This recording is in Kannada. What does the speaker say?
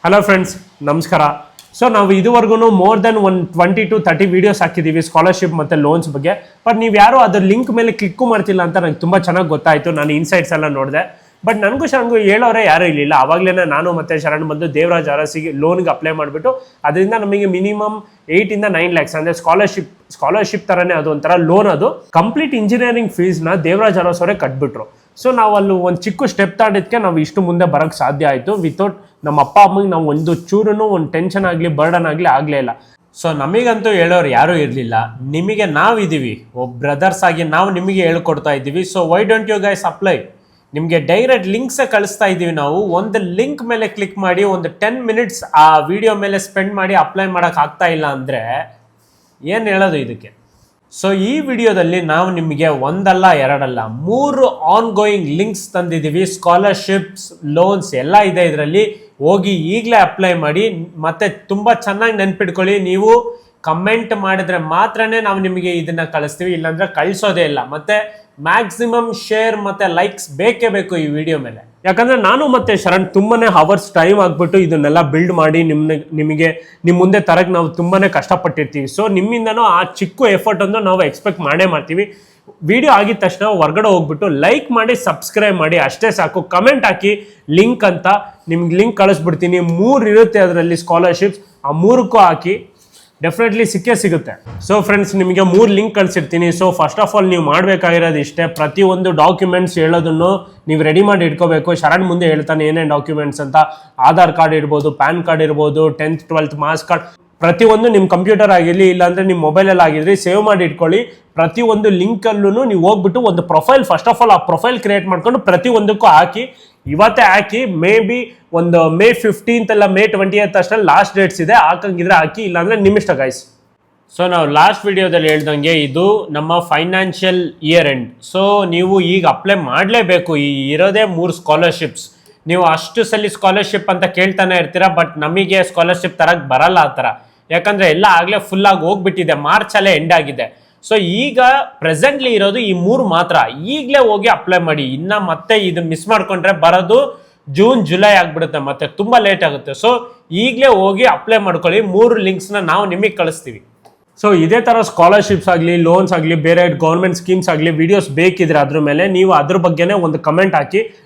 ಹಲೋ ಫ್ರೆಂಡ್ಸ್, ನಮಸ್ಕಾರ. ಸೊ ನಾವು ಇದುವರೆಗೂ ಮೋರ್ ದೆನ್ 20 to 30 ವೀಡಿಯೋಸ್ ಹಾಕಿದ್ದೀವಿ ಸ್ಕಾಲರ್ಶಿಪ್ ಮತ್ತು ಲೋನ್ಸ್ ಬಗ್ಗೆ. ಬಟ್ ನೀವು ಯಾರು ಅದ್ರ ಲಿಂಕ್ ಮೇಲೆ ಕ್ಲಿಕ್ಕು ಮಾಡ್ತಿಲ್ಲ ಅಂತ ನಂಗೆ ತುಂಬ ಚೆನ್ನಾಗಿ ಗೊತ್ತಾಯಿತು. ನಾನು ಇನ್ಸೈಟ್ಸ್ ಎಲ್ಲ ನೋಡಿದೆ. ಬಟ್ ನನಗೂ ಹೇಳೋರೆ ಯಾರೂ ಇರಲಿಲ್ಲ. ಆವಾಗಲೇ ನಾನು ಮತ್ತು ಶರಣ್ ಬಂದು ದೇವರಾಜ್ ಅರಸಿಗೆ ಲೋನ್ಗೆ ಅಪ್ಲೈ ಮಾಡಿಬಿಟ್ಟು ಅದರಿಂದ ನಮಗೆ ಮಿನಿಮಮ್ 8 ಇಂದ 9 lakhs ಅಂದರೆ ಸ್ಕಾಲರ್ಶಿಪ್ ಥರನೇ ಅದು ಒಂಥರ ಲೋನ್. ಅದು ಕಂಪ್ಲೀಟ್ ಇಂಜಿನಿಯರಿಂಗ್ ಫೀಸ್ನ ದೇವರಾಜ್ ಅರಸ್ ಅವರೇ ಕಟ್ಬಿಟ್ರು. ಸೊ ನಾವು ಅಲ್ಲಿ ಒಂದು ಚಿಕ್ಕ ಸ್ಟೆಪ್ ತಾಡಿದ್ಕೆ ನಾವು ಇಷ್ಟು ಮುಂದೆ ಬರೋಕ್ಕೆ ಸಾಧ್ಯ ಆಯಿತು. ವಿತೌಟ್ ನಮ್ಮ ಅಪ್ಪ ಅಮ್ಮಗೆ ನಾವು ಒಂದು ಚೂರೂ ಒಂದು ಟೆನ್ಷನ್ ಆಗಲಿ ಬರ್ಡನ್ ಆಗಲೇ ಇಲ್ಲ. ಸೊ ನಮಗಂತೂ ಹೇಳೋರು ಯಾರೂ ಇರಲಿಲ್ಲ. ನಿಮಗೆ ನಾವಿದ್ದೀವಿ, ಬ್ರದರ್ಸ್ ಆಗಿ ನಾವು ನಿಮಗೆ ಹೇಳ್ಕೊಡ್ತಾ ಇದ್ದೀವಿ. So why don't you guys apply? ನಿಮಗೆ ಡೈರೆಕ್ಟ್ ಲಿಂಕ್ಸೇ ಕಳಿಸ್ತಾ ಇದ್ದೀವಿ ನಾವು. ಒಂದು ಲಿಂಕ್ ಮೇಲೆ ಕ್ಲಿಕ್ ಮಾಡಿ ಒಂದು 10 minutes ಆ ವಿಡಿಯೋ ಮೇಲೆ ಸ್ಪೆಂಡ್ ಮಾಡಿ ಅಪ್ಲೈ ಮಾಡೋಕೆ ಆಗ್ತಾ ಇಲ್ಲ ಅಂದರೆ ಏನು ಹೇಳೋದು ಇದಕ್ಕೆ? ಸೊ ಈ ವಿಡಿಯೋದಲ್ಲಿ ನಾವು ನಿಮಗೆ ಒಂದಲ್ಲ ಎರಡಲ್ಲ 3 ಆನ್ಗೋಯಿಂಗ್ ಲಿಂಕ್ಸ್ ತಂದಿದ್ದೀವಿ. ಸ್ಕಾಲರ್ಶಿಪ್ಸ್, ಲೋನ್ಸ್ ಎಲ್ಲ ಇದೆ ಇದರಲ್ಲಿ. ಹೋಗಿ ಈಗಲೇ ಅಪ್ಲೈ ಮಾಡಿ. ಮತ್ತೆ ತುಂಬ ಚೆನ್ನಾಗಿ ನೆನ್ಪಿಟ್ಕೊಳ್ಳಿ, ನೀವು ಕಮೆಂಟ್ ಮಾಡಿದ್ರೆ ಮಾತ್ರನೇ ನಾವು ನಿಮಗೆ ಇದನ್ನ ಕಳಿಸ್ತೀವಿ, ಇಲ್ಲಾಂದ್ರೆ ಕಳಿಸೋದೇ ಇಲ್ಲ. ಮತ್ತೆ ಮ್ಯಾಕ್ಸಿಮಮ್ ಶೇರ್ ಮತ್ತೆ ಲೈಕ್ಸ್ ಬೇಕೇ ಬೇಕು ಈ ವಿಡಿಯೋ ಮೇಲೆ. ಯಾಕಂದ್ರೆ ನಾನು ಮತ್ತೆ ಶರಣ್ ತುಂಬಾನೇ ಅವರ್ಸ್ ಟೈಮ್ ಆಗ್ಬಿಟ್ಟು ಇದನ್ನೆಲ್ಲ ಬಿಲ್ಡ್ ಮಾಡಿ ನಿಮಗೆ ನಿಮ್ಮ ಮುಂದೆ ತರಕ್ಕೆ ನಾವು ತುಂಬಾನೇ ಕಷ್ಟಪಟ್ಟಿರ್ತೀವಿ. ಸೊ ನಿಮ್ಮಿಂದನೂ ಆ ಚಿಕ್ಕ ಎಫರ್ಟ್ ಒಂದು ನಾವು ಎಕ್ಸ್ಪೆಕ್ಟ್ ಮಾಡ್ತೀವಿ. ವಿಡಿಯೋ ಆಗಿದ ತಕ್ಷಣ ಹೊರಗಡೆ ಹೋಗ್ಬಿಟ್ಟು ಲೈಕ್ ಮಾಡಿ, ಸಬ್ಸ್ಕ್ರೈಬ್ ಮಾಡಿ, ಅಷ್ಟೇ ಸಾಕು. ಕಮೆಂಟ್ ಹಾಕಿ ಲಿಂಕ್ ಅಂತ, ನಿಮ್ಗೆ ಲಿಂಕ್ ಕಳಿಸ್ಬಿಡ್ತೀನಿ. 3 ಇರುತ್ತೆ ಅದರಲ್ಲಿ ಸ್ಕಾಲರ್ಶಿಪ್ಸ್. ಆ 3ಕ್ಕೂ ಹಾಕಿ, ಡೆಫಿನೆಟ್ಲಿ ಸಿಗುತ್ತೆ. ಸೊ ಫ್ರೆಂಡ್ಸ್, ನಿಮಗೆ 3 ಲಿಂಕ್ ಕಳಿಸಿರ್ತೀನಿ. ಸೊ ಫಸ್ಟ್ ಆಫ್ ಆಲ್ ನೀವು ಮಾಡಬೇಕಾಗಿರೋದು ಇಷ್ಟೇ, ಪ್ರತಿಯೊಂದು ಡಾಕ್ಯುಮೆಂಟ್ಸ್ ಹೇಳೋದನ್ನು ನೀವು ರೆಡಿ ಮಾಡಿ ಇಟ್ಕೋಬೇಕು. ಶರಣ್ ಮುಂದೆ ಹೇಳ್ತಾನೆ ಏನೇನು ಡಾಕ್ಯುಮೆಂಟ್ಸ್ ಅಂತ. ಆಧಾರ್ ಕಾರ್ಡ್ ಇರ್ಬೋದು, ಪ್ಯಾನ್ ಕಾರ್ಡ್ ಇರ್ಬೋದು, 10th 12th ಮಾರ್ಕ್ಸ್ ಕಾರ್ಡ್, ಪ್ರತಿಯೊಂದು ನಿಮ್ಮ ಕಂಪ್ಯೂಟರ್ ಆಗಿರಲಿ ಇಲ್ಲಾಂದರೆ ನಿಮ್ಮ ಮೊಬೈಲಲ್ಲಿ ಆಗಿರಲಿ ಸೇವ್ ಮಾಡಿ ಇಟ್ಕೊಳ್ಳಿ. ಪ್ರತಿಯೊಂದು ಲಿಂಕಲ್ಲೂ ನೀವು ಹೋಗ್ಬಿಟ್ಟು ಒಂದು ಪ್ರೊಫೈಲ್, ಫಸ್ಟ್ ಆಫ್ ಆಲ್ ಆ ಪ್ರೊಫೈಲ್ ಕ್ರಿಯೇಟ್ ಮಾಡ್ಕೊಂಡು ಪ್ರತಿಯೊಂದಕ್ಕೂ ಹಾಕಿ. ಇವತ್ತೇ ಹಾಕಿ, ಮೇ ಬಿ ಒಂದು May 15th ಅಲ್ಲ May 20th ಅಷ್ಟರಲ್ಲಿ ಲಾಸ್ಟ್ ಡೇಟ್ಸ್ ಇದೆ. ಹಾಕಂಗಿದ್ರೆ ಹಾಕಿ, ಇಲ್ಲಾಂದರೆ ನಿಮ್ಮಿಷ್ಟ ಗೈಸ್. ಸೊ ನಾವು ಲಾಸ್ಟ್ ವಿಡಿಯೋದಲ್ಲಿ ಹೇಳ್ದಂಗೆ ಇದು ನಮ್ಮ ಫೈನಾನ್ಷಿಯಲ್ ಇಯರ್ ಎಂಡ್. ಸೊ ನೀವು ಈಗ ಅಪ್ಲೈ ಮಾಡಲೇಬೇಕು. ಈ ಇರೋದೇ 3 ಸ್ಕಾಲರ್ಶಿಪ್ಸ್. ನೀವು ಅಷ್ಟು ಸಲ ಸ್ಕಾಲರ್ಶಿಪ್ ಅಂತ ಕೇಳ್ತಾನೆ ಇರ್ತೀರಾ, ಬಟ್ ನಮಗೆ ಸ್ಕಾಲರ್ಶಿಪ್ ತರಕ್ಕೆ ಬರಲ್ಲ ಆ ಥರ. ಯಾಕಂದರೆ ಎಲ್ಲ ಆಗಲೇ ಫುಲ್ಲಾಗಿ ಹೋಗ್ಬಿಟ್ಟಿದೆ, ಮಾರ್ಚಲ್ಲೇ ಎಂಡ್ ಆಗಿದೆ. ಸೊ ಈಗ ಪ್ರೆಸೆಂಟ್ಲಿ ಇರೋದು ಈ 3 ಮಾತ್ರ. ಈಗಲೇ ಹೋಗಿ ಅಪ್ಲೈ ಮಾಡಿ. ಇನ್ನು ಮತ್ತೆ ಇದು ಮಿಸ್ ಮಾಡ್ಕೊಂಡ್ರೆ ಬರೋದು June July ಆಗಿಬಿಡುತ್ತೆ, ಮತ್ತೆ ತುಂಬ ಲೇಟ್ ಆಗುತ್ತೆ. ಸೊ ಈಗಲೇ ಹೋಗಿ ಅಪ್ಲೈ ಮಾಡ್ಕೊಳ್ಳಿ. 3 ಲಿಂಕ್ಸ್ನ ನಾವು ನಿಮಗೆ ಕಳಿಸ್ತೀವಿ. ಸೊ ಇದೇ ಥರ ಸ್ಕಾಲರ್ಶಿಪ್ಸ್ ಆಗಲಿ, ಲೋನ್ಸ್ ಆಗಲಿ, ಬೇರೆ ಗೌರ್ಮೆಂಟ್ ಸ್ಕೀಮ್ಸ್ ಆಗಲಿ ವಿಡಿಯೋಸ್ ಬೇಕಿದ್ರೆ ಅದ್ರ ಮೇಲೆ ನೀವು ಅದ್ರ ಬಗ್ಗೆನೇ ಒಂದು ಕಮೆಂಟ್ ಹಾಕಿ.